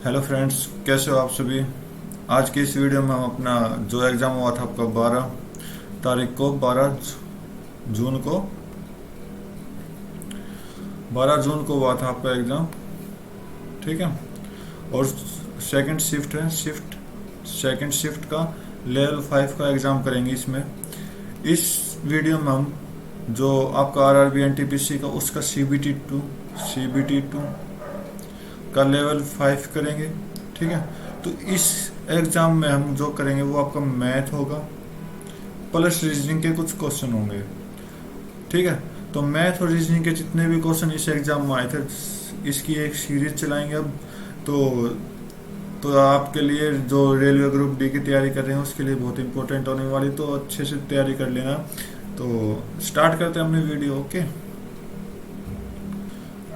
Hello friends, कैसे हो आप सभी। आज की इस वीडियो में हम अपना जो एग्ज़ाम हुआ था आपका 12 तारीख को, 12 जून को हुआ था आपका एग्ज़ाम। ठीक है। और सेकंड शिफ्ट का लेवल 5 का एग्ज़ाम करेंगे इसमें। इस वीडियो में हम जो आपका आरआरबी एनटीपीसी का उसका सीबीटी टू का लेवल 5 करेंगे। ठीक है। तो इस एग्ज़ाम में हम जो करेंगे वो आपका मैथ होगा प्लस रीजनिंग के कुछ क्वेश्चन होंगे। ठीक है। तो मैथ और रीजनिंग के जितने भी क्वेश्चन इस एग्ज़ाम में आए थे, इसकी एक सीरीज चलाएंगे अब। तो तो आपके लिए जो रेलवे ग्रुप डी की तैयारी कर रहे हैं उसके लिए बहुत इंपॉर्टेंट होने वाली, तो अच्छे से तैयारी कर लेना। तो स्टार्ट करते हैं अपनी वीडियो। ओके।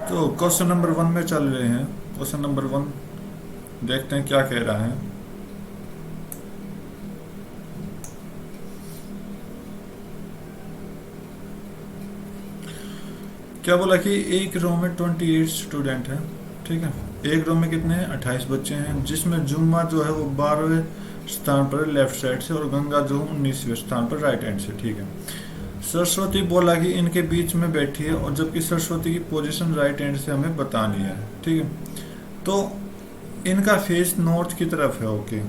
तो क्वेश्चन नंबर 1 में चल रहे हैं। क्वेश्चन नंबर 1 देखते हैं क्या कह रहा है। क्या बोला कि एक रो में 28 स्टूडेंट हैं। ठीक है। एक रो में कितने हैं? 28 बच्चे हैं, जिसमें जुम्मा जो है वो 12वें स्थान पर लेफ्ट साइड से और गंगा जो 19वें स्थान पर राइट हैंड से। ठीक है। सरस्वती बोला कि इनके बीच में बैठी है, और जबकि सरस्वती की पोजीशन राइट हैंड से हमें बतानी है। ठीक है। तो इनका फेस नॉर्थ की तरफ है। ओके।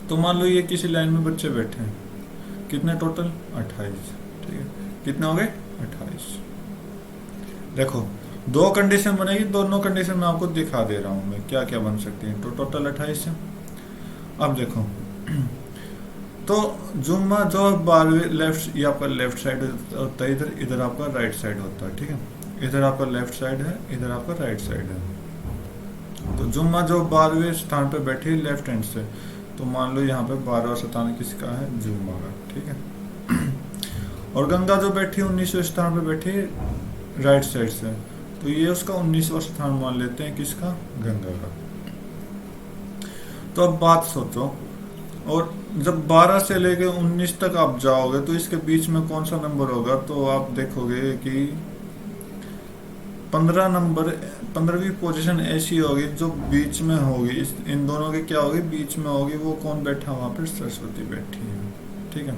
तो मान लो ये किसी लाइन में बच्चे बैठे हैं। कितने टोटल? 28। ठीक है। कितने हो गए? 28। देखो, दो कंडीशन बनेगी, दोनों कंडीशन में आपको दिखा दे रहा हूं मैं क्या क्या बन सकती है। तो टोटल 28 है। अब देखो, तो जुम्मा जो 12वें लेफ्ट, ये आपका लेफ्ट साइड होता है, इधर इधर आपका राइट साइड होता है। ठीक है। इधर आपका लेफ्ट साइड है, इधर आपका राइट साइड है। तो जुम्मा जो 12वें स्थान पे बैठी है लेफ्ट हैंड से, तो मान लो यहाँ पे 12वां स्थान किसका है? जुम्मा का। ठीक है। और गंगा जो बैठी है 19वें स्थान पे बैठी है राइट साइड से, तो ये उसका 19वां स्थान मान लेते हैं। किसका? गंगा का। तो अब बात सोचो, और जब 12 से लेके 19 तक आप जाओगे तो इसके बीच में कौन सा नंबर होगा? तो आप देखोगे कि 15 नंबर, 15वीं पोजीशन ऐसी होगी जो बीच में होगी। इन दोनों के क्या होगी? बीच में होगी। वो कौन बैठा? वहां पर सरस्वती बैठी है। ठीक है।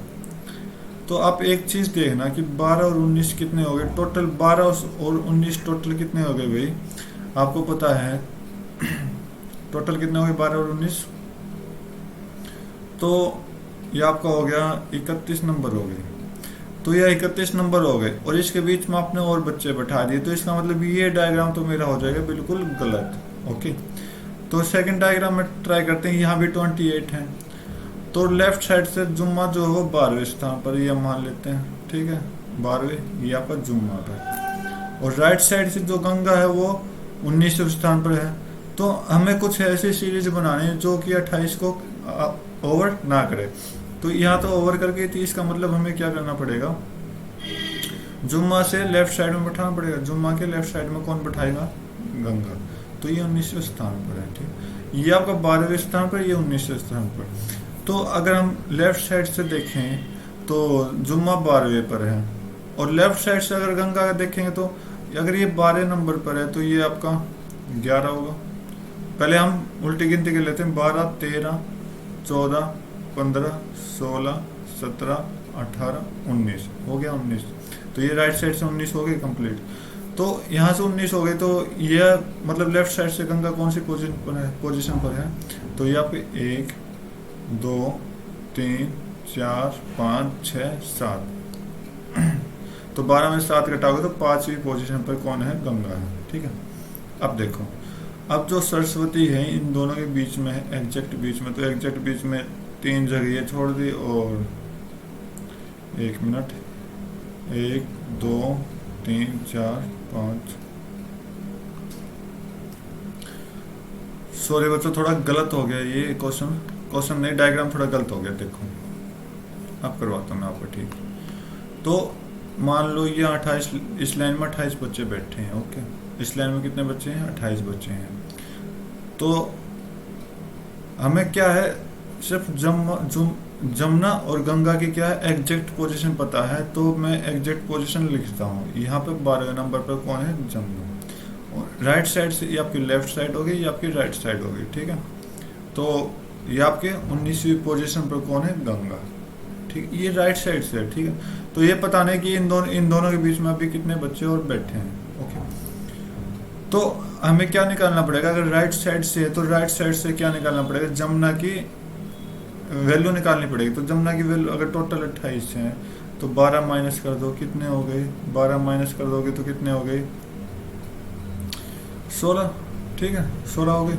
तो आप एक चीज देखना कि 12 और 19 कितने हो गए टोटल। 12 और 19 टोटल कितने हो गए भाई? आपको पता है टोटल कितने हो गए 12 और 19? तो ये आपका हो गया 31 नंबर हो गए। तो ये 31 नंबर हो गए, और इसके बीच में आपने और बच्चे बैठा दिए, तो इसका मतलब ये डायग्राम तो मेरा हो जाएगा बिल्कुल गलत। ओके। तो सेकंड डायग्राम में ट्राई करते हैं। यहाँ भी 28 है, तो लेफ्ट साइड से जुम्मा जो है वो 12वें स्थान पर, ये मान लेते हैं। ठीक है। 12वें ये आपका जुम्मा पर, और राइट साइड से जो गंगा है वो 19वें स्थान पर है। तो हमें कुछ ऐसी सीरीज बनानी है जो कि 28 को ओवर ना करे। तो यहाँ तो ओवर करके थी, इसका मतलब हमें क्या करना पड़ेगा? जुम्मा से लेफ्ट साइड में बैठाना पड़ेगा। जुम्मा के लेफ्ट साइड में कौन बैठाएगा? गंगा। तो ये 19वें स्थान पर है। ठीक। ये आपका 12वें स्थान पर, ये 19वें स्थान पर। तो अगर हम लेफ्ट साइड से देखें तो जुम्मा 12वें पर है, और लेफ्ट साइड से अगर गंगा का देखेंगे तो अगर ये 12 नंबर पर है तो ये आपका 11 होगा। पहले हम उल्टी गिनती कर लेते हैं। 12, 13, 14, 15, 16, 17, 18, 19 हो गया 19। तो ये राइट साइड से 19 हो गए कंप्लीट। तो यहाँ से 19 हो गए, तो ये मतलब लेफ्ट साइड से गंगा कौन सी पोजीशन पर है? तो ये आपके 1, 2, 3, 4, 5, 6, 7। तो 12 में 7 घटाओगे तो 5वीं पोजीशन पर कौन है? गंगा है। ठीक है। अब देखो, अब जो सरस्वती है इन दोनों के बीच में है, एग्जैक्ट बीच में। तो एग्जैक्ट बीच में 3 जगह छोड़ दी, और 1 मिनट, 1, 2, 3, 4, 5। सॉरी बच्चों, थोड़ा गलत हो गया ये क्वेश्चन नहीं, डायग्राम थोड़ा गलत हो गया। देखो, अब करवाता हूँ मैं आपको। ठीक। तो मान लो ये 28, इस लाइन में 28 बच्चे बैठे हैं। ओके। इस लाइन में कितने बच्चे हैं? 28 बच्चे हैं। तो हमें क्या है? सिर्फ जमुना और गंगा की क्या है? एग्जैक्ट पोजीशन पता है, तो मैं एग्जैक्ट पोजीशन लिखता हूँ। यहाँ पे 12वें नंबर पर कौन है? जमुना। राइट साइड से ये आपकी लेफ्ट साइड होगी, ये आपकी राइट साइड होगी, ठीक है। तो ये आपके 19वीं पोजीशन पर कौन है, गंगा, ठीक, ये राइट साइड से है, ठीक है। तो ये पता नहीं कि इन दोनों के बीच में अभी कितने बच्चे और बैठे हैं, ओके। तो हमें क्या निकालना पड़ेगा, अगर राइट साइड से है तो राइट साइड से क्या निकालना पड़ेगा, जमुना की वैल्यू निकालनी पड़ेगी। तो जमुना की वैल्यू अगर टोटल 28 है तो 12 माइनस कर दो, कितने हो गए, 12 माइनस कर दोगे तो कितने हो गए, 16, ठीक है, 16 हो गए।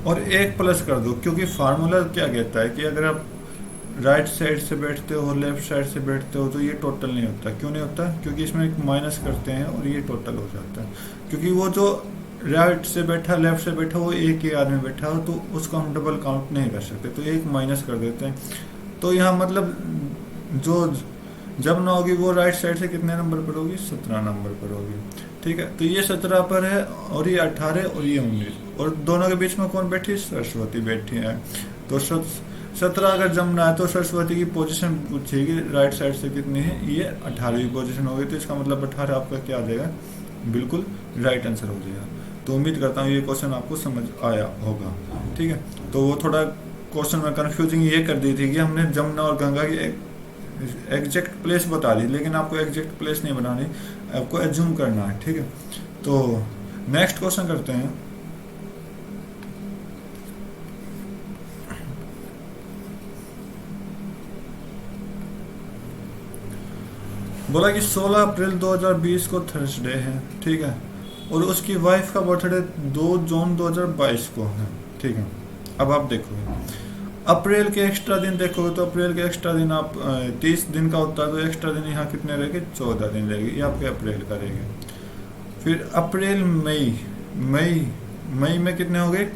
और एक प्लस कर दो, क्योंकि फार्मूला क्या कहता है कि अगर आप राइट साइड से बैठते हो लेफ्ट साइड से बैठते हो तो ये टोटल नहीं होता। क्यों नहीं होता, क्योंकि इसमें एक माइनस करते हैं और ये टोटल हो जाता है। क्योंकि वो जो राइट से बैठा लेफ्ट से बैठा वो एक ही आदमी बैठा हो तो उसको हम डबल काउंट नहीं कर सकते, तो एक माइनस कर देते हैं। तो यहाँ मतलब जो जब ना होगी वो राइट साइड से कितने नंबर पर होगी, 17 नंबर पर होगी, ठीक है। तो ये 17 पर है और ये 18 और ये 19, और दोनों के बीच में कौन बैठी, सरस्वती बैठी है। तो 17 अगर जमना है तो सरस्वती की पोजीशन पूछेगी राइट साइड से कितनी है, ये 18वीं पोजीशन होगी। तो इसका मतलब 18 आपका क्या आ जाएगा, बिल्कुल राइट आंसर हो जाएगा। तो उम्मीद करता हूँ ये क्वेश्चन आपको समझ आया होगा, ठीक है। तो वो थोड़ा क्वेश्चन में कंफ्यूजिंग ये कर दी थी कि हमने जमुना और गंगा की एग्जैक्ट प्लेस बता दी, लेकिन आपको एग्जैक्ट प्लेस नहीं बनानी, आपको एज्यूम करना है, ठीक है। तो नेक्स्ट क्वेश्चन करते हैं। बोला कि 16 अप्रैल 2020 को थर्सडे है, ठीक है, और उसकी वाइफ का बर्थडे 2 जून 2022 को है, ठीक है। अब आप देखोगे अप्रैल के एक्स्ट्रा दिन देखोगे तो अप्रैल के एक्स्ट्रा दिन आप 30 दिन का होता है, तो एक्स्ट्रा दिन यहाँ कितने रहेंगे, 14 दिन रहेंगे, ये आपके अप्रैल का रहेगा। फिर अप्रैल मई मई मई में कितने हो गए,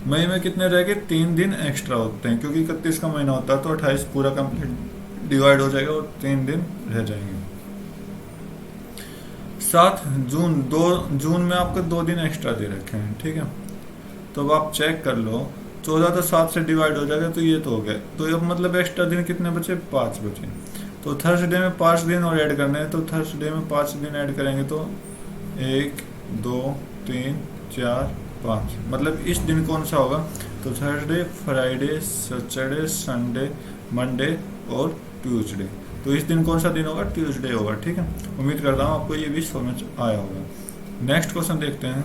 मई में कितने रह गए, 3 दिन एक्स्ट्रा होते हैं, क्योंकि 31 का महीना होता है तो 28 पूरा कंप्लीट डिवाइड हो जाएगा और 3 दिन रह जाएंगे। 7 जून 2 जून में आपको 2 दिन एक्स्ट्रा दे रखे हैं, ठीक है। तो अब आप चेक कर लो, 14 तो 7 से डिवाइड हो जाएगा, तो ये तो हो गया। तो अब मतलब एक्स्ट्रा दिन कितने बचे, 5 बचे। तो थर्सडे में 5 दिन और ऐड करने हैं, तो थर्सडे में 5 दिन ऐड करेंगे तो 1 2 3 4 5, मतलब इस दिन कौन सा होगा, तो Thursday Friday Saturday Sunday Monday और ट्यूसडे। तो इस दिन कौन सा दिन होगा, ट्यूसडे होगा, ठीक है। उम्मीद करता हूँ आपको ये भी समझ आया होगा। नेक्स्ट क्वेश्चन देखते हैं।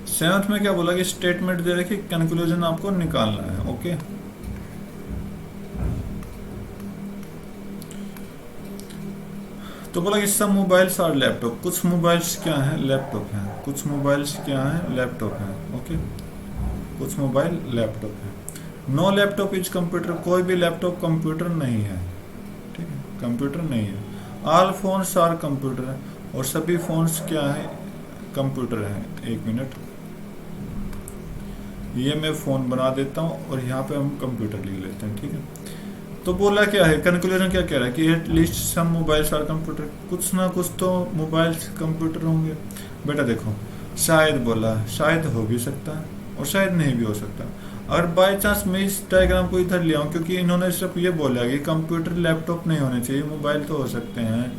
7th में क्या बोला कि स्टेटमेंट दे रखी, कंक्लूजन आपको निकालना है, ओके। तो बोला कि सब मोबाइल्स और लैपटॉप, कुछ मोबाइल्स क्या है, लैपटॉप है, कुछ मोबाइल्स क्या है, लैपटॉप है, ओके, कुछ मोबाइल लैपटॉप है। नो लैपटॉप इज कंप्यूटर, कोई भी लैपटॉप कंप्यूटर नहीं है, ठीक है, कंप्यूटर नहीं है। ऑल फोन्स आर कंप्यूटर है, और सभी फोन्स क्या है, कंप्यूटर है। 1 मिनट, ये मैं फोन बना देता हूँ और यहाँ पे हम कंप्यूटर लिख लेते हैं, ठीक है। तो बोला क्या है, कंक्लूजन क्या कह रहा है कि at least some mobiles or computer, कुछ ना कुछ तो मोबाइल्स कंप्यूटर होंगे। बेटा देखो, शायद बोला, शायद हो भी सकता है और शायद नहीं भी हो सकता। अगर बाई चांस मैं इस डायग्राम को इधर ले आऊँ, क्योंकि इन्होंने सिर्फ ये बोला कि कंप्यूटर लैपटॉप नहीं होने चाहिए, मोबाइल तो हो सकते हैं,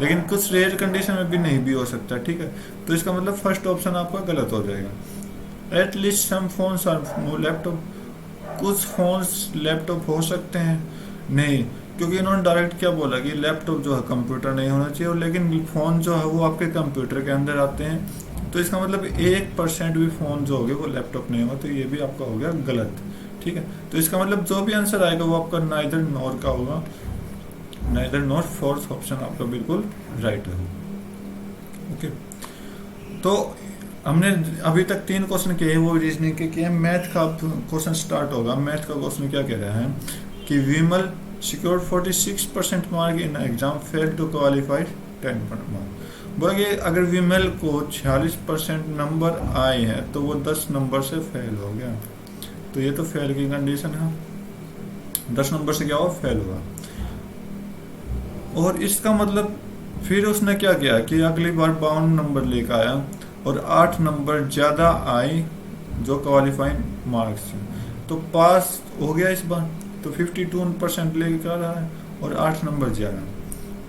लेकिन कुछ रेयर कंडीशन में भी नहीं भी हो सकता, ठीक है। तो इसका मतलब फर्स्ट ऑप्शन आपका गलत हो जाएगा। At least some phones or laptop, कुछ फोन्स लैपटॉप हो सकते हैं, नहीं, क्योंकि इन्होंने डायरेक्ट क्या बोला कि लैपटॉप जो है कंप्यूटर नहीं होना चाहिए, और लेकिन फोन जो है वो आपके कंप्यूटर के अंदर आते हैं। तो इसका मतलब 1% भी फोन जो होगे वो लैपटॉप नहीं होगा, तो ये भी आपका हो गया गलत, ठीक है। तो इसका मतलब जो भी आंसर आएगा वो आपका नाइदर नॉर का होगा, नाइदर नॉर, फोर्थ ऑप्शन आपका बिल्कुल राइट है, ओके। तो हमने अभी तक 3 क्वेश्चन किए, वो रीजनिंग के किए। मैथ का क्वेश्चन स्टार्ट होगा। मैथ का क्वेश्चन क्या कह रहा है कि Vimal secured 46% mark in exam, fail to qualify 10 mark. बोला कि अगर विमल को 46% नंबर आए हैं तो वो 10 नंबर से फेल हो गया, तो ये तो फेल की कंडीशन है, 10 नंबर से क्या हुआ, फेल हुआ। और इसका मतलब फिर उसने क्या किया कि अगली बार 52 नंबर लेकर आया और 8 नंबर ज़्यादा आए जो क्वालिफाइंग मार्क्स हैं, तो पास हो गया इस बार। तो 52% लेकर आ रहा है और 8 नंबर ज़्यादा।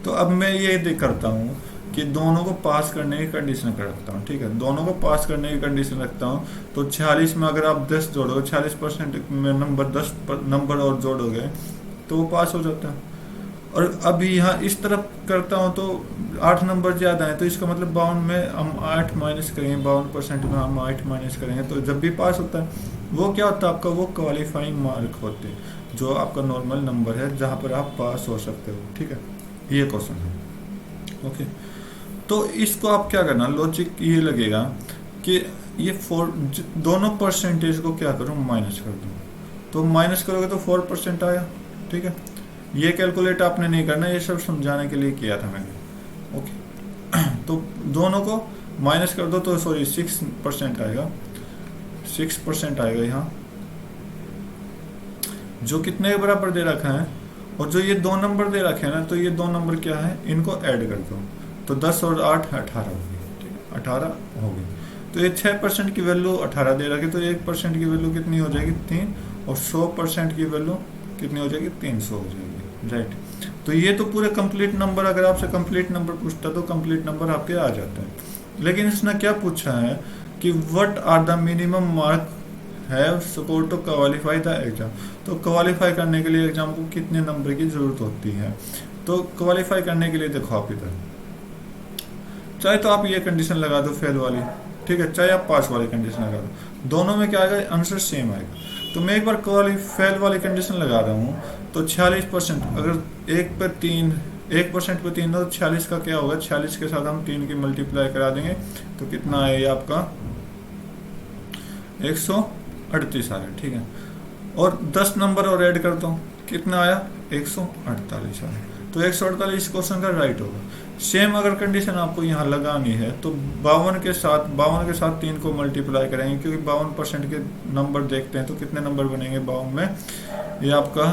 तो अब मैं ये देख करता हूँ कि दोनों को पास करने की कंडीशन रखता हूँ, ठीक है, दोनों को पास करने की कंडीशन रखता हूँ। तो 46 में अगर आप 10 जोड़ोगे, 40% में नंबर 10 नंबर और जोड़ोगे तो वो पास हो जाता है। और अभी यहाँ इस तरफ करता हूँ तो 8 नंबर ज़्यादा है, तो इसका मतलब 52 में हम 8 माइनस करेंगे, 52% में हम 8 माइनस करेंगे तो जब भी पास होता है वो क्या होता है आपका, वो क्वालिफाइंग मार्क होते हैं, जो आपका नॉर्मल नंबर है जहाँ पर आप पास हो सकते हो, ठीक है। ये क्वेश्चन है, ओके। तो इसको आप क्या करना, लॉजिक ये लगेगा कि ये दोनों परसेंटेज को क्या करूँ, माइनस कर दूँ। तो माइनस करोगे तो 4% आया, ठीक है। ये कैलकुलेट आपने नहीं करना, ये सब समझाने के लिए किया था मैंने, ओके। तो दोनों को माइनस कर दो तो सॉरी 6% आएगा, 6% आएगा यहाँ, जो कितने के बराबर दे रखा है। और जो ये 2 नंबर दे रखे हैं ना, तो ये 2 नंबर क्या है, इनको ऐड कर दो तो 10 और 8 18 होगी, ठीक है, 18 होगी। तो ये 6% की वैल्यू 18 दे रखी, तो 1% की वैल्यू कितनी हो जाएगी, 3, और 100% की वैल्यू कितनी हो जाएगी, 300 हो जाएगी, राइट। तो ये तो पूरे कंप्लीट नंबर, अगर आपसे कंप्लीट नंबर पूछता तो कंप्लीट नंबर आपके आ जाते हैं। लेकिन इसने क्या पूछा है कि what are the minimum mark have score to qualify the exam. तो क्वालिफाई करने के लिए एग्जाम को कितने नंबर की जरूरत होती है। तो क्वालिफाई करने के लिए देखो आप इधर, चाहे तो आप ये कंडीशन लगा दो फेल वाली, ठीक है, चाहे आप पास वाली कंडीशन लगा दो, दोनों में क्या आएगा, आंसर सेम आएगा। तो मैं एक बार फेल वाली कंडीशन लगा रहा हूँ, तो 46%, अगर 1% पे 3 तो 46 का क्या होगा, 46 के साथ हम 3 की मल्टीप्लाई करा देंगे तो कितना आया ये आपका 138 आया, ठीक है। और 10 नंबर और ऐड कर दो, कितना आया, 148 आया। तो 148 क्वेश्चन का राइट होगा। सेम अगर कंडीशन आपको यहाँ लगानी है तो 52 के साथ 3 को मल्टीप्लाई करेंगे, क्योंकि 52% के नंबर देखते हैं तो कितने नंबर बनेंगे 52 में, ये आपका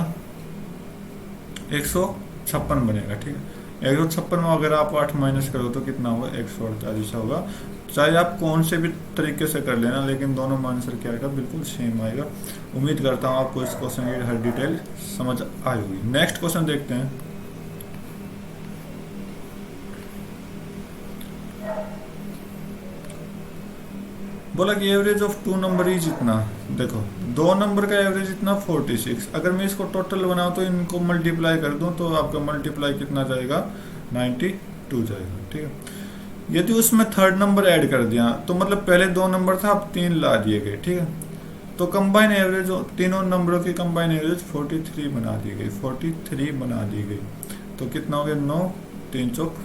156 बनेगा, ठीक है। 156 में अगर आप 8 माइनस करो तो कितना होगा, 148 होगा। चाहे आप कौन से भी तरीके से कर लेना, लेकिन दोनों में आंसर क्या आएगा, बिल्कुल सेम आएगा। उम्मीद करता हूँ आपको इस क्वेश्चन की हर डिटेल समझ आई होगी। नेक्स्ट क्वेश्चन देखते हैं। बोला कि एवरेज ऑफ 2 नंबर इज इतना, देखो 2 नंबर का एवरेज इतना 46। अगर मैं इसको टोटल बनाऊं तो इनको मल्टीप्लाई कर दूं तो आपका मल्टीप्लाई कितना जाएगा, 92 जाएगा, ठीक है। यदि उसमें 3rd नंबर ऐड कर दिया तो मतलब पहले 2 नंबर था, अब 3 ला दिए गए, ठीक है। तो कंबाइन एवरेज, तीनों नंबरों की कंबाइन एवरेज 43 बना दी गई, 43 बना दी गई। तो कितना हो गया, 9 3 चौक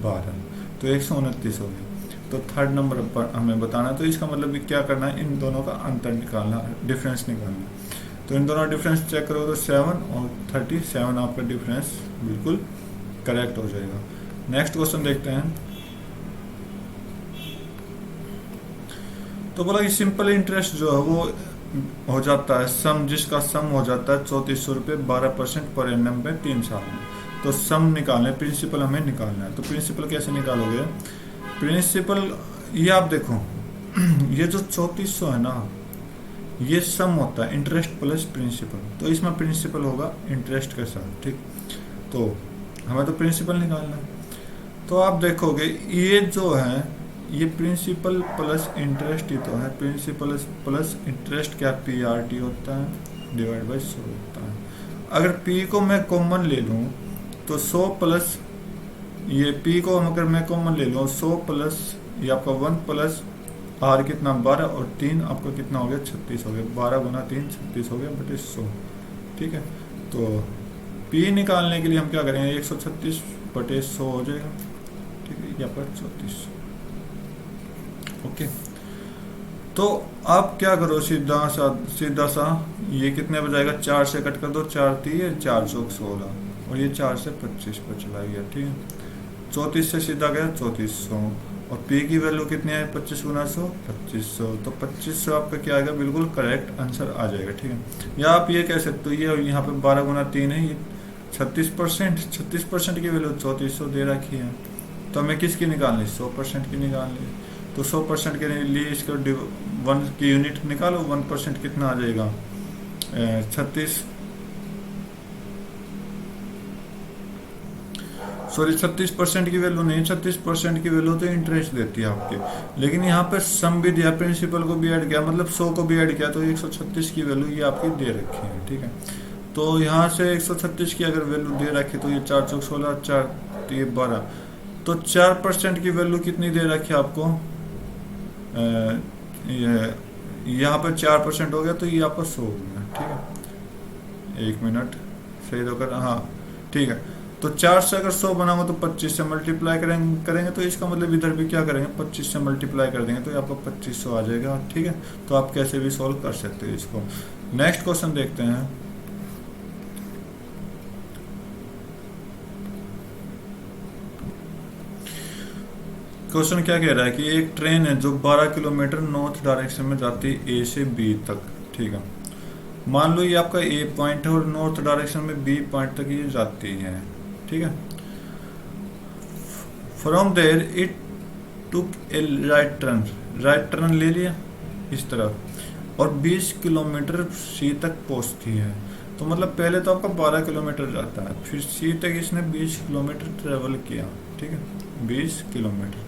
12, तो 129 हो गया। तो 3rd नंबर पर हमें बताना, तो इसका मतलब क्या करना है, इन दोनों का अंतर निकालना, डिफरेंस निकालना। तो इन दोनों डिफरेंस चेक करो तो 7 और 37 आपका डिफरेंस बिल्कुल करेक्ट हो जाएगा। नेक्स्ट क्वेश्चन देखते हैं। तो बोला कि सिंपल इंटरेस्ट जो है वो हो जाता है सम, जिसका सम हो जाता है 3400 रुपये 12% पर एनम में 3 साल में। तो सम निकालना है, प्रिंसिपल हमें निकालना है। तो प्रिंसिपल कैसे निकालोगे, प्रिंसिपल ये आप देखो ये जो 3400 है ना, ये सम होता है इंटरेस्ट प्लस प्रिंसिपल, तो इसमें प्रिंसिपल होगा इंटरेस्ट के साथ, ठीक। तो हमें तो प्रिंसिपल निकालना है। तो आप देखोगे ये जो है ये प्रिंसिपल प्लस इंटरेस्ट ही तो है, प्रिंसिपल प्लस इंटरेस्ट क्या PRT होता है डिवाइड बाई 100 होता है। अगर P को मैं कॉमन ले लूँ तो 100 प्लस ये P को अगर मैं कॉमन ले लूँ 100 प्लस ये आपका 1 प्लस R कितना 12 और 3 आपका कितना हो गया 36 हो गया, 12 गुना 3 36 हो गया बटे 100, ठीक है। तो P निकालने के लिए हम क्या करेंगे, 136 बटे 100 हो जाएगा, ठीक है, यहाँ पर 34, ओके। तो आप क्या करो, सीधा सा ये कितने बजाएगा, 4 से कट कर दो, 4 3 4 चौक 16 और ये 4 से 25 पर चला गया, ठीक है। 34 से सीधा गया 3400 और P की वैल्यू कितनी है, 25 गुना 100 2500, तो 2500 आपका क्या आएगा, बिल्कुल करेक्ट आंसर आ जाएगा, ठीक है। या आप ये कह सकते हो ये यहाँ पे 12 गुना 3 है, ये 36% की वैल्यू 3400 दे रखी है, तो हमें किसकी निकालनी, 100% की निकालनी। तो 100% के लिए इसको 1 की यूनिट निकालो, 1% कितना आ जाएगा, 36, सॉरी 36% की वैल्यू नहीं, 36% की वैल्यू तो इंटरेस्ट देती है आपके, लेकिन यहाँ पर सम भी दिया, प्रिंसिपल को भी ऐड किया, मतलब 100 को भी ऐड किया, तो 136 की वैल्यू ये आपकी दे रखी है, ठीक है। तो यहाँ से 136 की अगर वैल्यू दे रखी तो ये 4 चौक 16, 4 तो ये 12, तो 4% की वैल्यू कितनी दे रखी है आपको, यहाँ पर 4% हो गया, तो ये आपका 100 हो गया, ठीक है। 1 मिनट सही तो कर, हाँ ठीक है। तो 4 से अगर 100 बनाओगे तो 25 से मल्टीप्लाई करेंगे, तो इसका मतलब इधर भी क्या करेंगे, 25 से मल्टीप्लाई कर देंगे, तो ये आपको 2500 आ जाएगा, ठीक है। तो आप कैसे भी सॉल्व कर सकते हो इसको। नेक्स्ट क्वेश्चन देखते हैं। क्वेश्चन क्या कह रहा है कि एक ट्रेन है जो 12 किलोमीटर नॉर्थ डायरेक्शन में जाती है ए से बी तक, ठीक है। मान लो ये आपका ए पॉइंट है और नॉर्थ डायरेक्शन में बी पॉइंट तक ये जाती है, ठीक है। From there it took a right turn ले लिया इस तरफ और 20 किलोमीटर सी तक पहुंचती है। तो मतलब पहले तो आपका 12 किलोमीटर जाता है, फिर सी तक इसने 20 किलोमीटर ट्रेवल किया, ठीक है, 20 kilometre.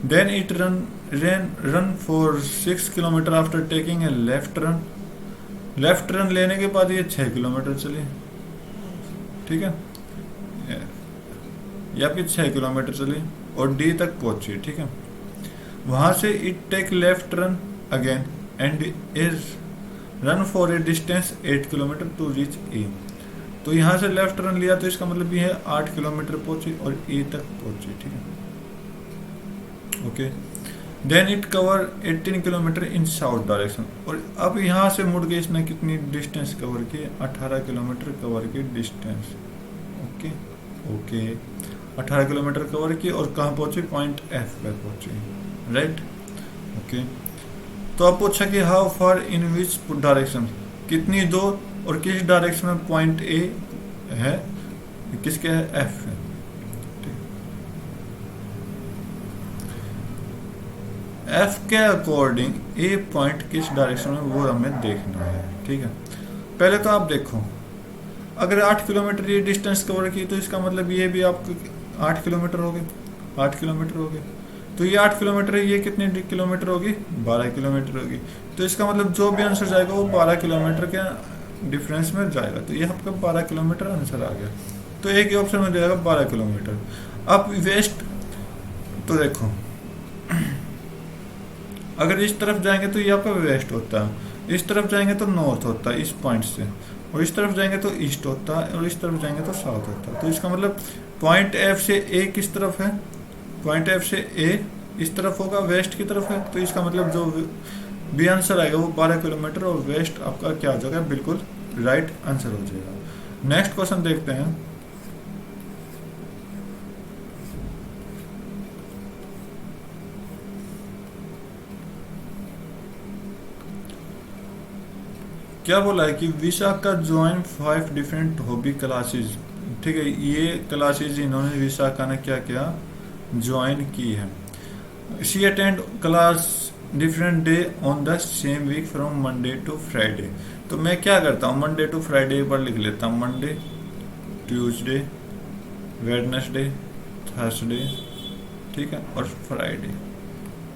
Then it run for 6 kilometre after taking a left turn लेने के बाद ये 6 किलोमीटर चली, ठीक है, ये आपकी 6 किलोमीटर चली और डी तक पहुंची, ठीक है। वहां से it take left turn again and is run for a distance 8 kilometre to reach E. तो यहाँ से लेफ्ट टर्न लिया, तो इसका मतलब ये है 8 किलोमीटर पहुंची और ई तक पहुंची, ठीक है, okay. Then it cover 18 kilometre in south direction, और अब यहाँ से मुड़ के इसने कितनी डिस्टेंस कवर की, 18 किलोमीटर कवर की distance, okay okay, 18 kilometre cover की और कहाँ पहुंची, पॉइंट एफ पे पहुंची, राइट, ओके। तो अब पूछा कि how far in which direction, कितनी दूर और किस डायरेक्शन में पॉइंट ए है, किसके है, एफ है। एफ के अकॉर्डिंग ए पॉइंट किस डायरेक्शन में वो हमें देखना है, ठीक है। पहले तो आप देखो, अगर 8 किलोमीटर ये डिस्टेंस कवर की, तो इसका मतलब ये भी आपको 8 किलोमीटर हो गए, 8 किलोमीटर हो गए। तो ये 8 किलोमीटर है, ये कितने किलोमीटर होगी, 12 किलोमीटर होगी। तो इसका मतलब जो भी आंसर जाएगा वो 12 किलोमीटर के डिफरेंस में जाएगा। तो ये आपका 12 किलोमीटर आंसर आ गया। तो एक ही ऑप्शन में जाएगा 12 किलोमीटर। अब वेस्ट, तो देखो अगर इस तरफ जाएंगे तो ये आपका वेस्ट होता है, इस तरफ जाएंगे तो नॉर्थ होता है इस पॉइंट से, और इस तरफ जाएंगे तो ईस्ट होता है, और इस तरफ जाएंगे तो साउथ होता है। तो इसका मतलब पॉइंट एफ से ए किस तरफ है, पॉइंट एफ से ए इस तरफ होगा, वेस्ट की तरफ है। तो इसका मतलब जो बी आंसर आएगा वो 12 किलोमीटर और वेस्ट आपका क्या हो जाएगा, बिल्कुल राइट आंसर हो जाएगा। नेक्स्ट क्वेश्चन देखते हैं। क्या बोला है कि Vishakha join 5 different hobby classes, ठीक है। ये क्लासेस इन्होंने विशाखा ने क्या किया, ज्वाइन की है। She attend class different day on the same week from Monday to Friday. तो मैं क्या करता हूँ, मंडे टू फ्राइडे पर लिख लेता हूँ, मंडे, ट्यूसडे, वेडनेसडे, थर्सडे, ठीक है, और फ्राइडे,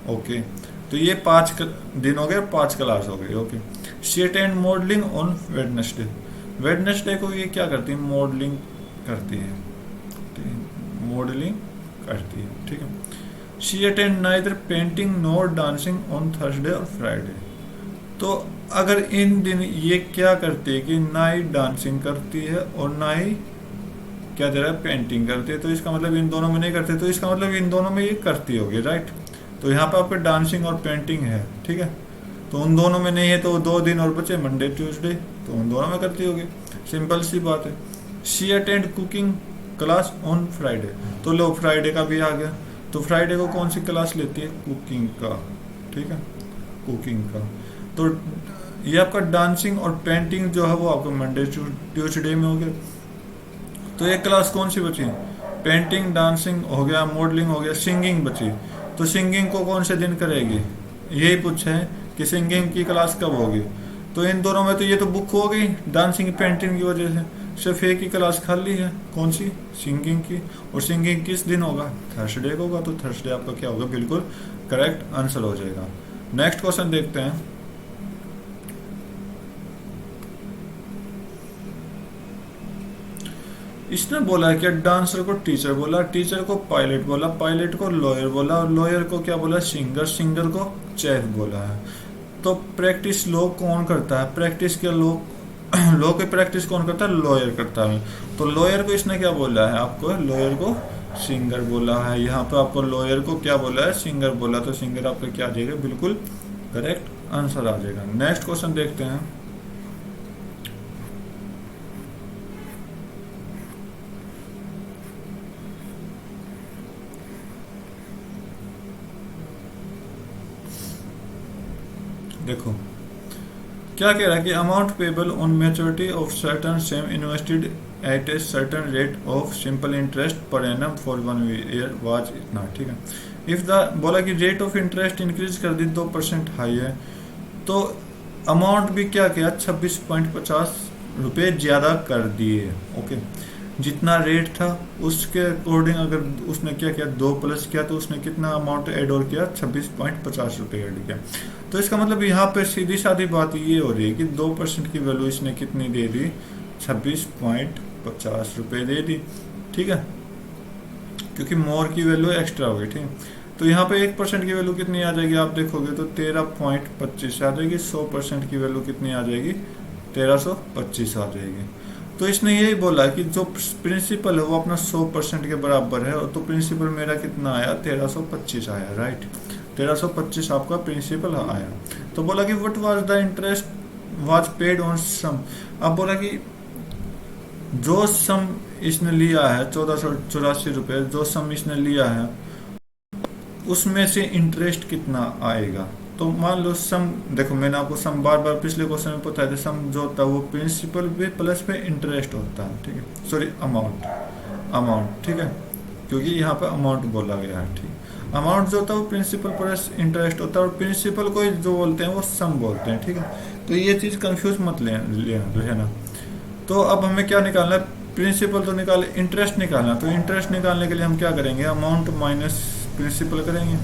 ओके। तो ये 5 दिन हो गए, 5 क्लास हो गई, okay. She attend modelling on Wednesday, Wednesday को ये क्या करती है, मॉडलिंग करती है, मॉडलिंग करती है, ठीक है। She attend neither painting nor dancing on Thursday और फ्राइडे। तो अगर इन दिन ये क्या करती है कि ना ही डांसिंग करती है और ना ही क्या दे रहा है, पेंटिंग करती है। तो इसका मतलब इन दोनों में नहीं करती, तो इसका मतलब इन दोनों में ये करती होगी, राइट। तो यहाँ पे आपके डांसिंग और पेंटिंग है, ठीक है। तो उन दोनों में नहीं है, तो 2 दिन और बचे, मंडे ट्यूसडे, तो उन दोनों में करती होगी, सिंपल सी बात है। She attend cooking class on Friday, तो लो फ्राइडे का भी आ गया। तो फ्राइडे को कौन सी क्लास लेती है, कुकिंग का, ठीक है, कुकिंग का। तो ये आपका डांसिंग और पेंटिंग जो है वो आपका मंडे ट्यूसडे में हो गया। तो एक क्लास कौन सी बची, पेंटिंग डांसिंग हो गया, मॉडलिंग हो गया, सिंगिंग बची। तो सिंगिंग को कौन से दिन करेगी, यही पूछे है कि सिंगिंग की क्लास कब होगी। तो इन दोनों में तो ये तो बुक हो गई डांसिंग पेंटिंग की वजह से, सिर्फ एक ही क्लास खाली है, कौन सी, सिंगिंग की। और सिंगिंग किस दिन होगा, थर्सडे को होगा। तो थर्सडे आपका क्या होगा, बिल्कुल करेक्ट आंसर हो जाएगा। नेक्स्ट क्वेश्चन देखते हैं। इसने बोला कि डांसर को टीचर बोला, टीचर को पायलट बोला, पायलट को लॉयर बोला, और लॉयर को क्या बोला, सिंगर, सिंगर को चेफ बोला है। तो प्रैक्टिस लॉ कौन करता है, प्रैक्टिस के लॉ लॉ की प्रैक्टिस कौन करता है, लॉयर करता है। तो लॉयर को इसने क्या बोला है, आपको लॉयर को सिंगर बोला है। यहाँ पे आपको लॉयर को क्या बोला है, सिंगर बोला। तो सिंगर आपका क्या आ जाएगा, बिल्कुल करेक्ट आंसर आ जाएगा। नेक्स्ट क्वेश्चन देखते हैं। देखो क्या कह रहा है कि amount payable on maturity of certain same invested at a certain rate of simple interest per annum for 1 year was इतना, ठीक है। इफ द बोला कि रेट ऑफ इंटरेस्ट इंक्रीज कर दी 2% हाई है, तो अमाउंट भी क्या किया, 26.50 रुपये ज़्यादा कर दिए। ओके, जितना रेट था उसके अकॉर्डिंग अगर उसने क्या किया, 2 प्लस किया, तो उसने कितना अमाउंट ऐड और किया, 26.50 रुपये ऐड किया। तो इसका मतलब यहाँ पे सीधी सादी बात ये हो रही है कि 2% की वैल्यू इसने कितनी दे दी, 26.50 रुपये दे दी, ठीक है, क्योंकि मोर की वैल्यू एक्स्ट्रा हो गई, ठीक है। तो यहाँ पे 1% की वैल्यू कितनी आ जाएगी, आप देखोगे तो 13.25 आ जाएगी। 100% की वैल्यू कितनी आ जाएगी, 1325 आ जाएगी। तो इसने यही बोला कि जो प्रिंसिपल है वो अपना 100% के बराबर है, और तो प्रिंसिपल मेरा कितना आया, 1325 आया, राइट। 1325 आपका प्रिंसिपल आया। तो बोला कि what was the interest was paid on sum. अब बोला कि जो सम इसने लिया है 1484 रुपये, जो सम इसने लिया है उसमें से इंटरेस्ट कितना आएगा। तो मान लो सम, देखो मैंने आपको सम बार बार पिछले क्वेश्चन में बताया था, सम जो होता है वो प्रिंसिपल पे प्लस पे इंटरेस्ट होता है, ठीक है, सॉरी अमाउंट, ठीक है, क्योंकि यहाँ पे अमाउंट बोला गया है, ठीक। अमाउंट जो होता है वो प्रिंसिपल प्लस इंटरेस्ट होता है, और प्रिंसिपल को जो बोलते हैं वो सम बोलते हैं, ठीक है। तो ये चीज़ कंफ्यूज मत लेना। तो अब हमें क्या निकालना है, प्रिंसिपल तो निकाले, इंटरेस्ट निकालना। तो इंटरेस्ट निकालने के लिए हम क्या करेंगे, अमाउंट माइनस प्रिंसिपल करेंगे।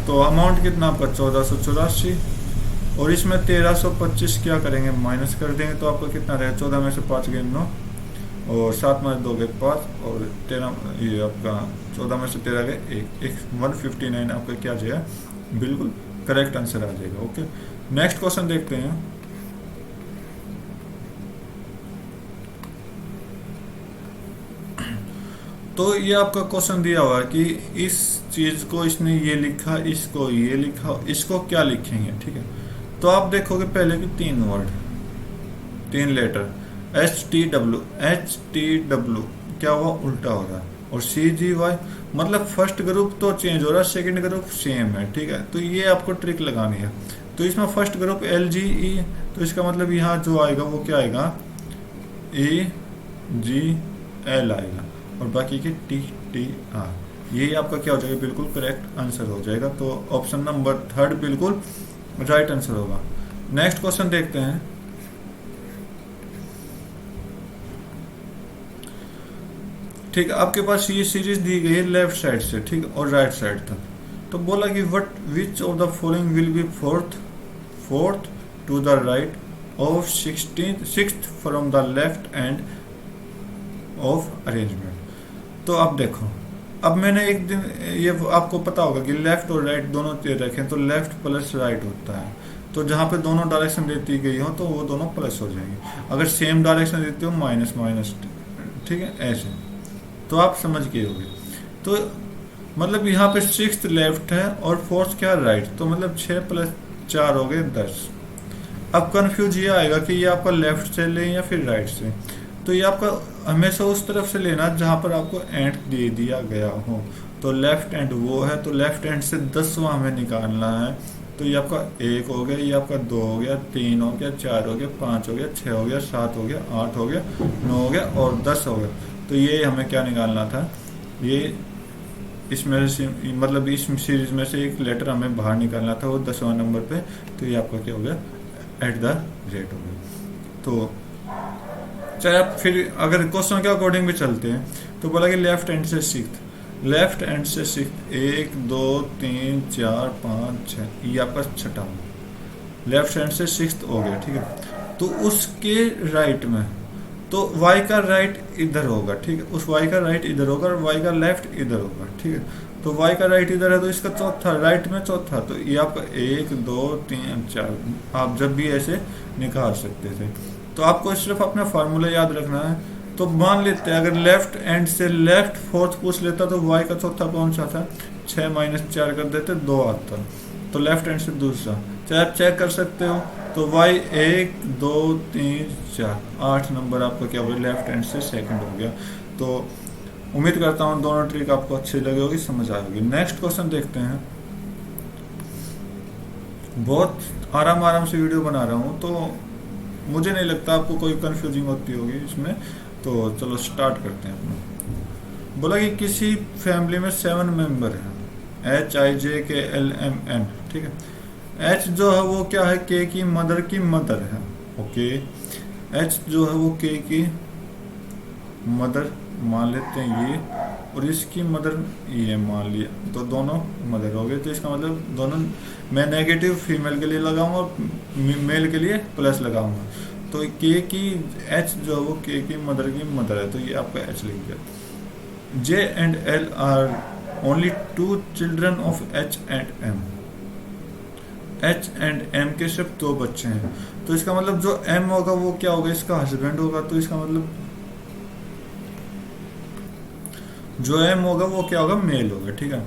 तो अमाउंट कितना आपका 1484, और इसमें 1325 क्या करेंगे, माइनस कर देंगे। तो आपका कितना रहेगा, 14 में से 5 गए 9, और 7 में 2 गए 5, और 13, ये आपका 14 में से 13 गए 1, 159 आपका क्या आ जाएगा, बिल्कुल करेक्ट आंसर आ जाएगा। ओके, नेक्स्ट क्वेश्चन देखते हैं। तो ये आपका क्वेश्चन दिया हुआ है कि इस चीज को इसने ये लिखा, इसको ये लिखा, इसको क्या लिखेंगे, ठीक है। तो आप देखोगे पहले कि 3 वर्ड, 3 लेटर, HTW क्या हुआ, उल्टा हो रहा है, और CGY मतलब फर्स्ट ग्रुप तो चेंज हो रहा है, सेकंड ग्रुप सेम है, ठीक है। तो ये आपको ट्रिक लगानी है। तो इसमें फर्स्ट ग्रुप LGE, तो इसका मतलब यहाँ जो आएगा वो क्या आएगा, AGL आएगा, और बाकी के TTR। यही आपका क्या हो जाएगा, बिल्कुल करेक्ट आंसर हो जाएगा। तो ऑप्शन नंबर 3 बिल्कुल राइट आंसर होगा। नेक्स्ट क्वेश्चन देखते हैं। ठीक है, आपके पास ये सीरीज दी गई है लेफ्ट साइड से, ठीक, और राइट साइड तक। तो बोला कि what which of the following will be fourth to the right of 6th from the left end of arrangement. तो अब देखो, अब मैंने एक दिन ये आपको पता होगा कि लेफ्ट और राइट दोनों दे रखे, तो लेफ्ट प्लस राइट होता है। तो जहाँ पे दोनों डायरेक्शन देती गई हो तो वो दोनों प्लस हो जाएंगे, अगर सेम डायरेक्शन देती हो माइनस माइनस, ठीक है, ऐसे। तो आप समझ गए होंगे। तो मतलब यहाँ पे 6th लेफ्ट है और 4th क्या राइट, तो मतलब 6 + 4 हो गए 10। अब कंफ्यूज ये आएगा कि ये आपका लेफ्ट से ले या फिर राइट से। तो ये आपका हमेशा उस तरफ से लेना जहाँ पर आपको एंड दे दिया गया हो। तो लेफ्ट एंड वो है, तो लेफ्ट एंड से 10वां हमें निकालना है। तो ये आपका 1 हो गया, ये आपका 2 हो गया, 3 हो गया, 4 हो गया, 5 हो गया, 6 हो गया, 7 हो गया, 8 हो गया, 9 हो गया और 10 हो गया। तो ये हमें क्या निकालना था, ये इसमें से मतलब इस सीरीज में से एक लेटर हमें बाहर निकालना था, वो 10वां नंबर पे, तो ये आपका क्या हो गया, एट द रेट हो गया। तो चाहे आप फिर अगर क्वेश्चन के अकॉर्डिंग भी चलते हैं, तो बोला कि लेफ्ट हैंड से सिक्स, लेफ्ट हैंड से सिक्स 1 2 3 4 5 6, ये आपका छठा हो, लेफ्ट हैंड से सिक्स हो गया, ठीक है। तो उसके राइट में, तो y का राइट इधर होगा, ठीक है, उस y का राइट इधर होगा और y का लेफ्ट इधर होगा, ठीक है। तो y का राइट इधर है, तो इसका चौथा राइट में चौथा, तो ये आपका 1 2 3 4, आप जब भी ऐसे निकाल सकते थे। तो आपको सिर्फ अपना फार्मूला याद रखना है। तो मान लेते हैं अगर लेफ्ट एंड से लेफ्ट फोर्थ पूछ लेता, तो y का चौथा कौन सा था, 6 - 4 कर देते 2 आता, तो लेफ्ट हैंड से दूसरा, चाहे आप चेक कर सकते हो। तो y 1 2 3 4 8 नंबर आपका क्या हो गया, लेफ्ट हैंड से सेकंड हो गया। तो उम्मीद करता हूँ दोनों ट्रिक आपको अच्छी लगी होगी, समझ आई होगी। नेक्स्ट क्वेश्चन देखते हैं। बहुत आराम से वीडियो बना रहा हूँ, तो मुझे नहीं लगता आपको कोई कंफ्यूजिंग होती होगी इसमें। तो चलो स्टार्ट करते हैं अपना। बोला कि किसी फैमिली में 7 मेंबर हैं, HIJKLMN, ठीक है। H जो है वो क्या है, K की मदर है, ओके। H जो है वो K की मदर मान लेते हैं ये, और इसकी मदर ये मान लिया, तो दोनों मदर हो गए। तो इसका मतलब दोनों, मैं नेगेटिव फीमेल के लिए लगाऊंगा और मेल के लिए प्लस लगाऊंगा। तो K की H जो है वो K की मदर है, तो ये आपका H लिख दिया। J and L are only 2 children of H and M। H and M के सिर्फ 2 बच्चे हैं, तो इसका मतलब जो M होगा वो क्या होगा, इसका हस्बैंड होगा। तो इसका मतलब जो M होगा वो क्या होगा, मेल होगा, ठीक है।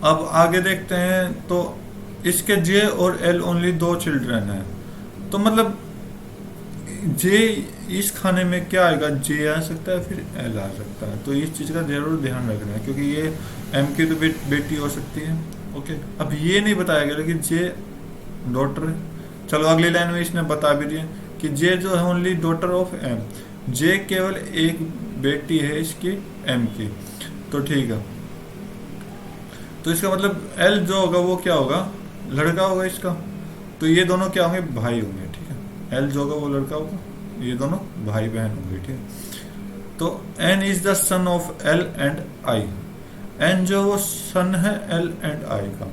अब आगे देखते हैं, तो इसके J और L ओनली 2 चिल्ड्रन हैं, तो मतलब J इस खाने में क्या आएगा, J आ सकता है, फिर L आ सकता है। तो इस चीज का जरूर ध्यान रखना है, क्योंकि ये M की तो बेटी हो सकती है, ओके। अब ये नहीं बताया गया कि J डॉटर है। चलो अगली लाइन में इसने बता भी दिया कि J जो है only daughter of M, J केवल एक बेटी है इसकी M की, तो ठीक है। तो इसका मतलब L जो होगा वो क्या होगा, लड़का होगा इसका। तो ये दोनों क्या होंगे, भाई होंगे, ठीक है। L जो होगा वो लड़का होगा, ये दोनों भाई बहन होंगे, ठीक है। तो N is the son of L and I, N जो वो सन है L एंड I का।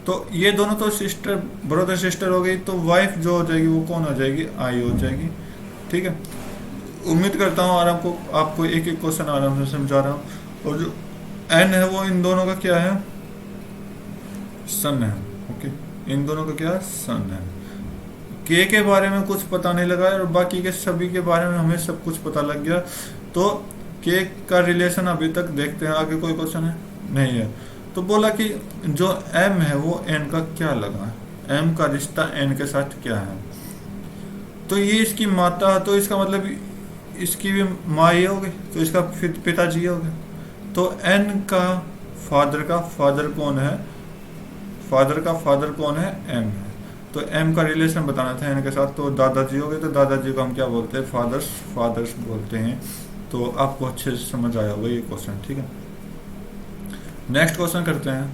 तो ये दोनों तो सिस्टर, ब्रदर सिस्टर हो गई, तो वाइफ जो हो जाएगी वो कौन हो जाएगी, I हो जाएगी, ठीक है। उम्मीद करता हूँ और आपको एक एक क्वेश्चन आराम से समझा रहा हूँ। और जो N है वो इन दोनों का क्या है, सन है, ओके। इन दोनों का क्या है, सन है। K के बारे में कुछ पता नहीं लगा और बाकी के सभी के बारे में हमें सब कुछ पता लग गया। तो K का रिलेशन अभी तक देखते हैं, आगे कोई क्वेश्चन है नहीं है। तो बोला कि जो M है वो N का क्या लगा, M का रिश्ता N के साथ क्या है। तो ये इसकी माता है, तो इसका मतलब इसकी भी माँ ही हो गई, तो इसका पिताजी हो गए। तो N का फादर कौन है, फादर का फादर कौन है, M है। तो M का रिलेशन बताना था N के साथ, तो दादाजी हो गए। तो दादाजी को हम क्या बोलते हैं, फादर्स बोलते हैं। तो आपको अच्छे से समझ आया होगा ये क्वेश्चन, ठीक है। नेक्स्ट क्वेश्चन करते हैं।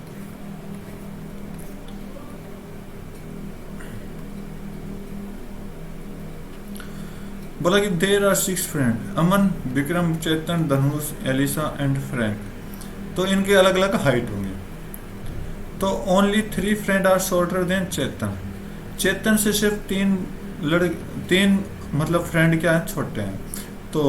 बोला कि there are 6 friend, Aman, Vikram, Chetan, Dhanush, Elisa and Frank. तो इनके अलग अलग हाइट होंगे। तो only 3 friend are shorter than Chetan. Chetan से सिर्फ 3 मतलब फ्रेंड क्या है, छोटे हैं। तो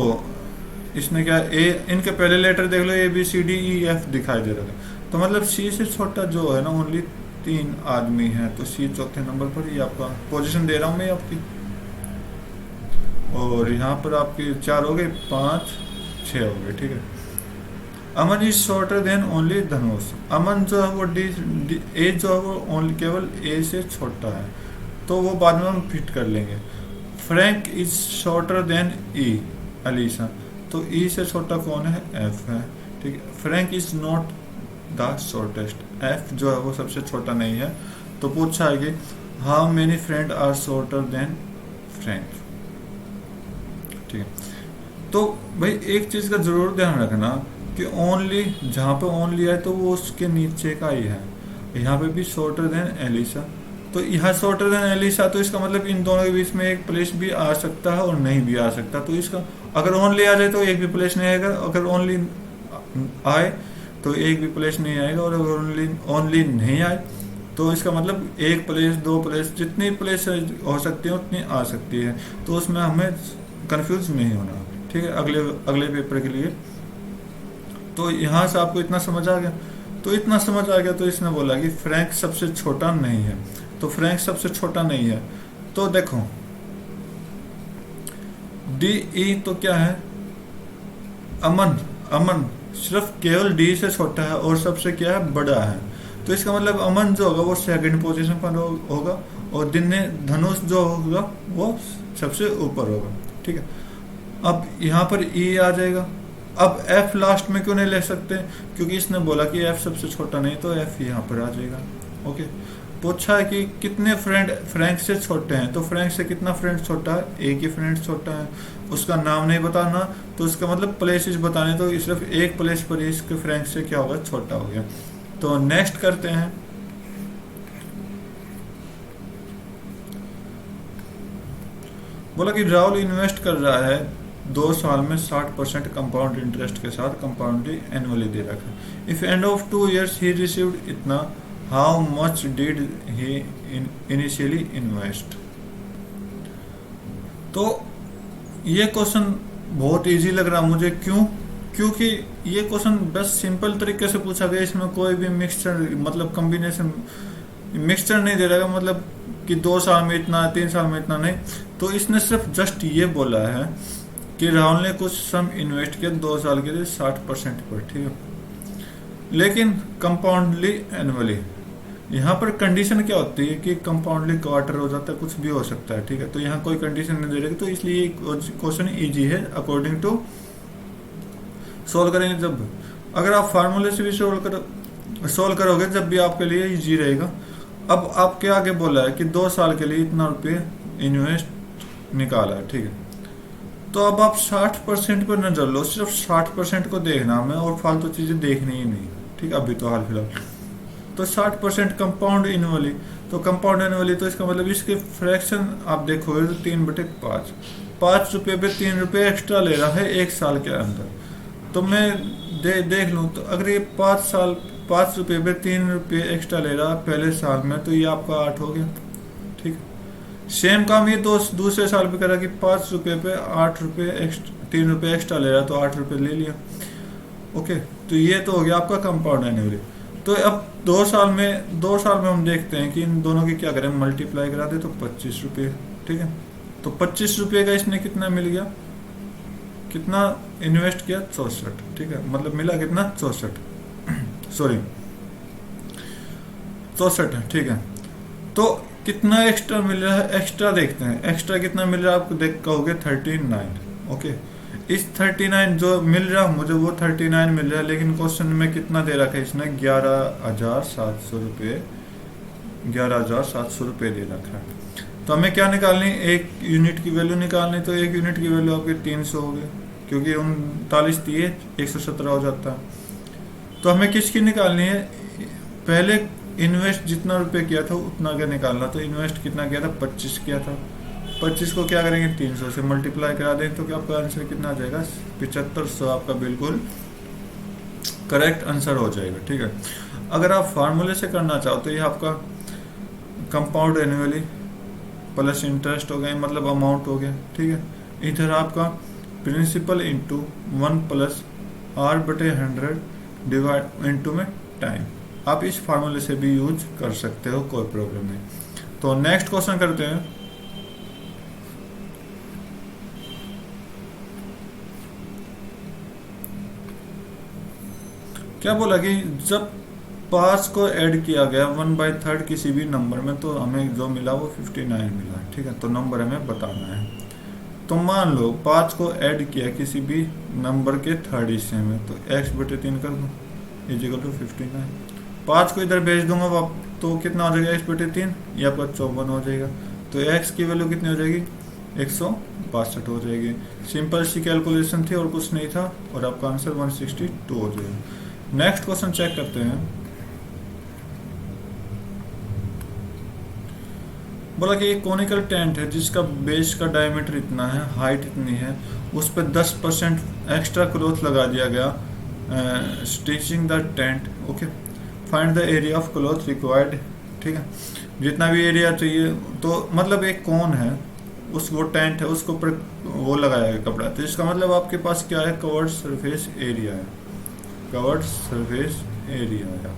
इसने क्या, इनके पहले लेटर देख लो, ABCDEF दिखाई दे रहा है। तो मतलब C से छोटा जो है ना, ओनली 3 आदमी है। तो C चौथे नंबर पर ही आपका पोजीशन दे रहा हूँ मैं आपकी। और यहाँ पर आपकी 4 हो गए, 5 6 हो गए, ठीक है। अमन इज शॉर्टर देन ओनली धनुष। अमन जो है वो A जो है वो ओनली केवल A से छोटा है, तो वो बाद में हम फिट कर लेंगे। Frank is shorter than E, Alisa. तो E से छोटा कौन है, F है, ठीक है। Frank is not the shortest, F जो है वो सबसे छोटा नहीं है। तो पूछा है कि how many friend are shorter than Frank, ठीक है। तो भाई एक चीज का जरूर ध्यान रखना, कि ओनली, जहाँ पे ओनली है तो वो उसके नीचे का ही है। यहाँ पे भी शॉर्टर देन एलिसा, तो यहाँ शॉर्टर देन एलिसा, तो इसका मतलब इन दोनों के बीच में एक प्लेस भी आ सकता है और नहीं भी आ सकता। तो इसका अगर ओनली आ जाए तो एक भी प्लेस नहीं आएगा, अगर ओनली आए तो एक भी प्लेस नहीं आएगा, और अगर ओनली ओनली नहीं आए तो इसका मतलब एक प्लेस, दो प्लेस, जितनी प्लेस हो सकती है उतनी आ सकती है। तो उसमें हमें कंफ्यूज नहीं होना, ठीक है, अगले अगले पेपर के लिए। तो यहाँ से आपको इतना समझ आ गया। तो इतना समझ आ गया तो इसने बोला कि फ्रैंक सबसे छोटा नहीं है, तो फ्रैंक सबसे छोटा नहीं है। तो देखो डी ई तो क्या है, अमन, अमन सिर्फ केवल डी से छोटा है और सबसे क्या है, बड़ा है। तो इसका मतलब अमन जो होगा वो सेकंड पोजीशन पर होगा, और धनुष जो होगा वो सबसे ऊपर होगा, ठीक है। अब यहाँ पर ई आ जाएगा। अब एफ लास्ट में क्यों नहीं ले सकते, क्योंकि इसने बोला कि एफ सबसे छोटा नहीं, तो एफ यहाँ पर आ जाएगा। ओके, पूछा है कि कितने फ्रेंड फ्रैंक से छोटे हैं, तो फ्रैंक से कितना फ्रेंड छोटा है, एक ही फ्रेंड छोटा है, उसका नाम नहीं बताना, तो उसका मतलब प्लेसेस बताने, तो सिर्फ एक प्लेस पर ही इसके फ्रैंक से क्या होगा, छोटा हो गया। तो नेक्स्ट करते हैं। बोला कि राहुल इन्वेस्ट कर रहा है 2 साल में 60% कंपाउंड इंटरेस्ट के साथ, कंपाउंड एनुअली दे रखा है। If end of 2 years he received इतना, how much did he initially invest. तो ये क्वेश्चन बहुत इजी लग रहा मुझे, क्यों, क्योंकि ये क्वेश्चन बस सिंपल तरीके से पूछा गया, इसमें कोई भी मिक्सचर मतलब कॉम्बिनेशन मिक्सचर नहीं दे रहा, मतलब कि 2 साल में इतना, 3 साल में इतना नहीं। तो इसने सिर्फ जस्ट ये बोला है कि राहुल ने कुछ सम इन्वेस्ट किया 2 साल के लिए 60% पर, ठीक है, लेकिन कंपाउंडली एनुअली। यहाँ पर कंडीशन क्या होती है कि कंपाउंडली क्वार्टर हो जाता है, कुछ भी हो सकता है, ठीक है। तो यहाँ कोई कंडीशन नहीं दे रही, तो इसलिए क्वेश्चन इजी है अकॉर्डिंग टू। सोल्व करेंगे जब, अगर आप फार्मूले से भी सोल्व करोगे जब भी आपके लिए इजी रहेगा। अब आपके आगे बोला है कि 2 साल के लिए इतना रुपये इन्वेस्ट निकाला है, ठीक है। तो अब आप 60% पर नजर लो, सिर्फ 60% को देखना हमें, और फालतू चीजें देखनी ही नहीं, ठीक है, अभी तो हाल फिलहाल। तो 60% कंपाउंड एनुअली, तो कंपाउंड एनुअली, तो इसका मतलब इसके फ्रैक्शन आप देखोगे तो 3/5, 5 रुपये पे 3 रुपये एक्स्ट्रा ले रहा है 1 साल के अंदर। तो मैं देख लूँ, तो अगर ये 5 रुपये पे 3 रुपये एक्स्ट्रा ले रहा है पहले साल में, तो ये आपका 8 हो गया, ठीक है। सेम काम ये दूसरे साल पे करा कि 5 रुपये पे 8 रुपये एक्स्ट्रा, 3 रुपये एक्स्ट्रा ले रहा, तो 8 रुपये ले लिया। ओके, तो ये तो हो गया आपका कंपाउंड एनुअली। तो अब 2 साल में हम देखते हैं कि इन दोनों की क्या करें, मल्टीप्लाई करा दे तो 25 रुपये, ठीक है। तो 25 रुपये का इसने कितना मिल गया, कितना इन्वेस्ट किया, 64, ठीक है, मतलब मिला कितना, 64 सॉरी 64 है, ठीक है। तो कितना एक्स्ट्रा मिल रहा है, एक्स्ट्रा देखते हैं, एक्स्ट्रा कितना मिल रहा है आपको, देख कहोगे 39। ओके, इस 39 जो मिल रहा मुझे वो 39 मिल रहा है, लेकिन क्वेश्चन में कितना दे रखा है इसने, 11,700 रुपये, 11,700 रुपये दे रखा है। तो हमें क्या निकालनी, एक यूनिट की वैल्यू निकालनी, तो एक यूनिट की वैल्यू आपके 300 हो गई, क्योंकि 39 दिए 117 हो जाता है। तो हमें किसकी निकालनी है, पहले इन्वेस्ट जितना रुपये किया था उतना क्या निकालना। तो इन्वेस्ट कितना किया था, 25 किया था, 25 को क्या करेंगे, 300 से मल्टीप्लाई करा दें, तो क्या आपका आंसर कितना आ जाएगा, 7500 आपका बिल्कुल करेक्ट आंसर हो जाएगा, ठीक है। अगर आप फार्मूले से करना चाहो तो ये आपका कंपाउंड एनुअली प्लस इंटरेस्ट हो गया, मतलब अमाउंट हो गया, ठीक है। इधर आपका principal into 1 plus R/100 divide into में टाइम, आप इस फार्मूले से भी यूज कर सकते हो, कोई प्रॉब्लम नहीं। तो नेक्स्ट क्वेश्चन करते हैं। क्या बोला कि जब 5 को ऐड किया गया 1/3 किसी भी नंबर में, तो हमें जो मिला वो 59 मिला, ठीक है। तो नंबर हमें बताना है। तो मान लो 5 को ऐड किया किसी भी नंबर के थर्ड हिस्से में, तो x/3 कर दो इजिकल टू 59। 5 को इधर भेज दूंगा तो कितना हो जाएगा, x/3, ये आपका 54 हो जाएगा। तो x की वैल्यू कितनी हो जाएगी, 162 हो जाएगी। सिंपल सी कैलकुलेशन थी और कुछ नहीं था, और आपका आंसर 162 हो जाएगा। नेक्स्ट क्वेश्चन चेक करते हैं। बोला कि एक कोनिकल टेंट है जिसका बेस का डायमीटर इतना है, हाइट इतनी है, उस पर 10% एक्स्ट्रा क्लॉथ लगा दिया गया stitching the tent. Okay, find the area of cloth required. ठीक है, जितना भी एरिया चाहिए, तो मतलब एक कोन है, उस वो टेंट है, उसके ऊपर वो लगाया है कपड़ा, तो इसका मतलब आपके पास क्या है, कवर्ड सरफेस एरिया है, कवर्ड सरफेस एरिया है।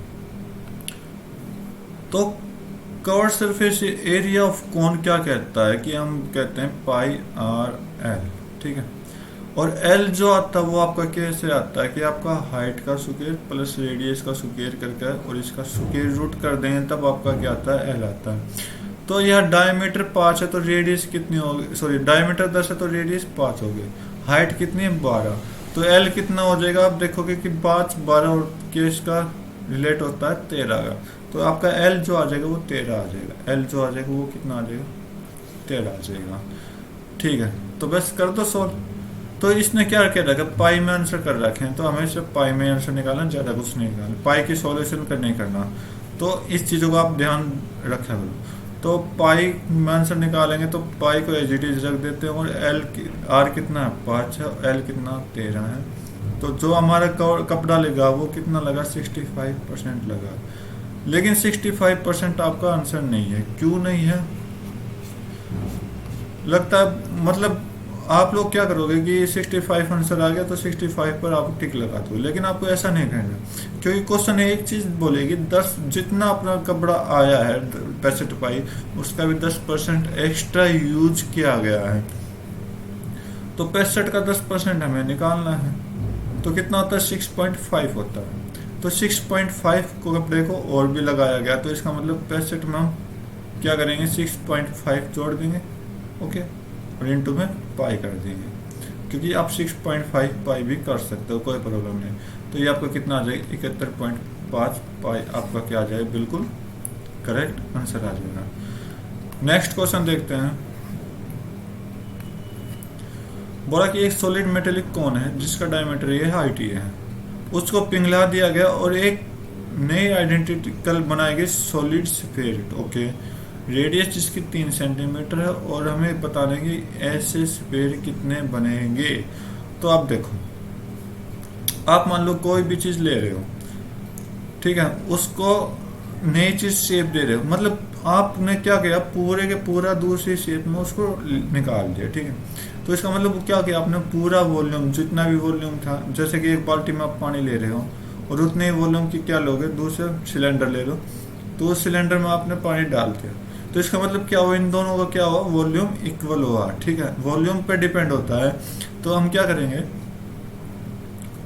तो curved surface area of cone क्या कहता है कि हम कहते हैं पाई आर एल। ठीक है, और एल जो आता है वो आपका कैसे आता है कि आपका हाइट का स्क्वायर प्लस रेडियस का स्क्वायर करके और इसका स्क्वायर रूट कर देंगे, तब आपका क्या आता है, एल आता है। तो यह डायमीटर 5 है तो रेडियस कितनी होगी, सॉरी डायमीटर 10 है तो रेडियस 5 होगी, हाइट कितनी है 12, तो एल कितना हो जाएगा, आप देखोगे कि 5 12 और के इसका रिलेट होता है 13 का, तो आपका एल जो आ जाएगा वो 13 आ जाएगा, एल जो आ जाएगा वो कितना आ जाएगा, 13 आ जाएगा। ठीक है, तो बस कर दो सोल्व। तो इसने क्या क्या रखा, पाई में आंसर कर रखे हैं, तो हमें सिर्फ पाई में आंसर निकालना, ज़्यादा कुछ नहीं निकालना, पाई की सॉल्यूशन कर नहीं करना। तो इस चीज़ों को आप ध्यान रखा करो। तो पाई में आंसर निकालेंगे तो पाई को एज इट इज रख देते हैं, और एल आर कितना है 5 है, एल कितना 13 है। तो जो हमारा कपड़ा लगा वो कितना लगा, 65% लगा। लेकिन 65% आपका आंसर नहीं है, क्यों नहीं है लगता है, मतलब आप लोग क्या करोगे कि 65 आंसर आ गया तो 65 पर आप टिक लगा दो, लेकिन आपको ऐसा नहीं करना, क्योंकि क्वेश्चन एक चीज बोलेगी 10 जितना अपना कपड़ा आया है 65 पाई, उसका भी 10% एक्स्ट्रा यूज किया गया है, तो 65 का 10% हमें निकालना है, तो कितना होता है 6.5 होता है। तो 6.5 को कपड़े को और भी लगाया गया, तो इसका मतलब 65 में हम क्या करेंगे, 6.5 जोड़ देंगे। ओके, और इंटू में पाई कर देंगे, क्योंकि आप 6.5 पाई भी कर सकते हो, कोई प्रॉब्लम नहीं। तो ये आपको कितना आ जाएगा, 71.5 पाई आपका क्या आ जाएगा, बिल्कुल करेक्ट आंसर आ जाएगा। नेक्स्ट क्वेश्चन देखते हैं। बोला कि एक सॉलिड मेटेलिक कौन है जिसका डायमीटर ये हाइट ये है, उसको पिघला दिया गया और एक नई आइडेंटिकल बनाई गई सॉलिड स्फीयर। ओके, रेडियस जिसकी 3 सेंटीमीटर है, और हमें बता देंगे ऐसे स्फीयर कितने बनेंगे। तो आप देखो, आप मान लो कोई भी चीज ले रहे हो, ठीक है, उसको नई चीज शेप दे रहे हो, मतलब आपने क्या किया, पूरे के पूरा दूसरी शेप में उसको निकाल दिया। ठीक है, तो इसका मतलब क्या किया, आपने पूरा वॉल्यूम, जितना भी वॉल्यूम था, जैसे कि एक बाल्टी में आप पानी ले रहे हो और उतने वॉल्यूम की क्या लोगे, दूसरा सिलेंडर ले लो, तो उस सिलेंडर में आपने पानी डाल दिया, तो इसका मतलब क्या हुआ, इन दोनों का क्या हुआ, वॉल्यूम इक्वल हुआ। ठीक है, वॉल्यूम पे डिपेंड होता है। तो हम क्या करेंगे,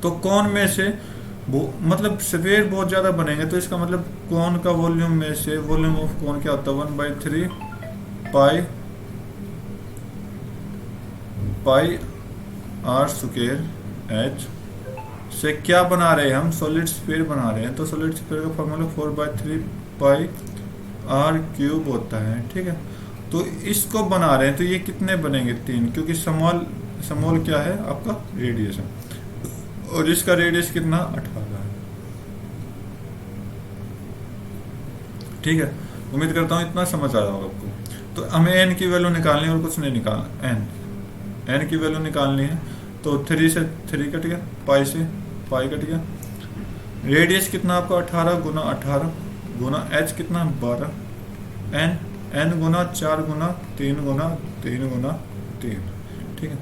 तो कौन में से वो मतलब स्फीयर बहुत ज्यादा बनेंगे, तो इसका मतलब कौन का वॉल्यूम में से, वॉल्यूम ऑफ कौन क्या होता है, 1/3 पाई पाई आर स्क्वायर एच से क्या बना रहे हैं हम, सॉलिड स्फीयर बना रहे हैं। तो सॉलिड स्फीयर का फॉर्मूला 4/3 पाई आर क्यूब होता है। ठीक है, तो इसको बना रहे हैं, तो ये कितने बनेंगे, 3, क्योंकि स्मॉल स्मॉल क्या है आपका रेडियस है, और इसका रेडियस कितना 18 है। ठीक है, उम्मीद करता हूँ इतना समझ आ रहा होगा आपको। तो हमें एन की वैल्यू निकालनी है और कुछ नहीं निकालना, एन की वैल्यू निकालनी है। तो 3 से 3 कट गया, पाई से पाई कट गया, रेडियस कितना आपका 18 गुना 18 गुना एच कितना 12, एन गुना 4 गुना 3 गुना 3 गुना 3। ठीक है,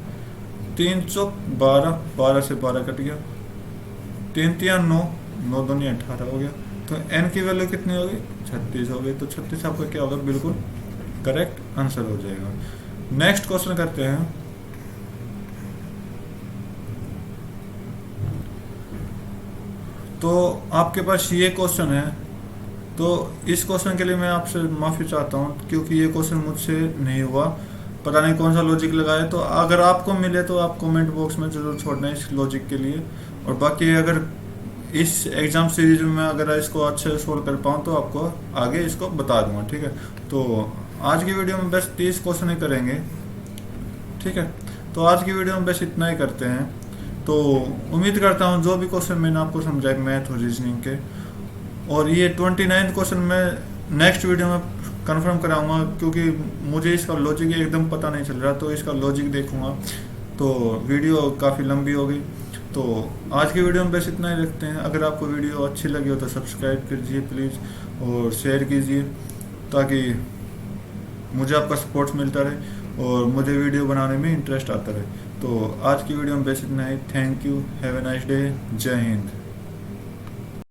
3 चौक 12, 12 से 12 कट गया, 3 3 9, 9 दूनी 18 हो गया। तो एन की वैल्यू कितनी होगी, 36 हो गई। तो 36 आपका क्या होगा, बिल्कुल करेक्ट आंसर हो जाएगा। नेक्स्ट क्वेश्चन करते हैं। तो आपके पास ये क्वेश्चन है, तो इस क्वेश्चन के लिए मैं आपसे माफ़ी चाहता हूँ, क्योंकि ये क्वेश्चन मुझसे नहीं हुआ, पता नहीं कौन सा लॉजिक लगाया। तो अगर आपको मिले तो आप कमेंट बॉक्स में जरूर छोड़ना इस लॉजिक के लिए, और बाकी अगर इस एग्ज़ाम सीरीज में अगर इसको अच्छे से सोल्व कर पाऊँ तो आपको आगे इसको बता दूंगा। ठीक है, तो आज की वीडियो में बस 30 क्वेश्चन ही करेंगे, ठीक है, तो आज की वीडियो में बस इतना ही करते हैं। तो उम्मीद करता हूँ जो भी क्वेश्चन मैंने आपको समझाए मैथ और रीजनिंग के, और ये 29 क्वेश्चन मैं नेक्स्ट वीडियो में कंफर्म कराऊंगा, क्योंकि मुझे इसका लॉजिक एकदम पता नहीं चल रहा, तो इसका लॉजिक देखूंगा। तो वीडियो काफ़ी लंबी होगी, तो आज की वीडियो में बस इतना ही रखते हैं। अगर आपको वीडियो अच्छी लगी हो तो सब्सक्राइब कीजिए प्लीज़, और शेयर कीजिए, ताकि मुझे आपका सपोर्ट मिलता रहे और मुझे वीडियो बनाने में इंटरेस्ट आता रहे। तो आज की वीडियो में बस इतना ही। Thank you, have a nice day, जय हिंद।